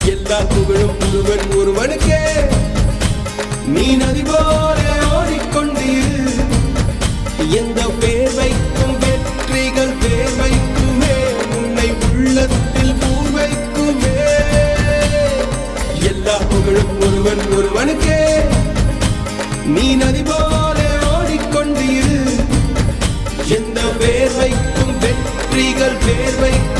எல்லா புகழும் ஒருவன் ஒருவனுக்கே. நீ நதி போல ஓடிக்கொண்டீர். எந்த பேர் வைக்கும் வெற்றிகள் பேர் வைக்குமே, உன்னை உள்ளத்தில் பூர் வைக்குமே. எல்லா புகழும் ஒருவன் ஒருவனுக்கே. நீ நதி போல ஓடிக்கொண்டீர். எந்த பேர் வைக்கும் வெற்றிகள் பேர் வைக்கும்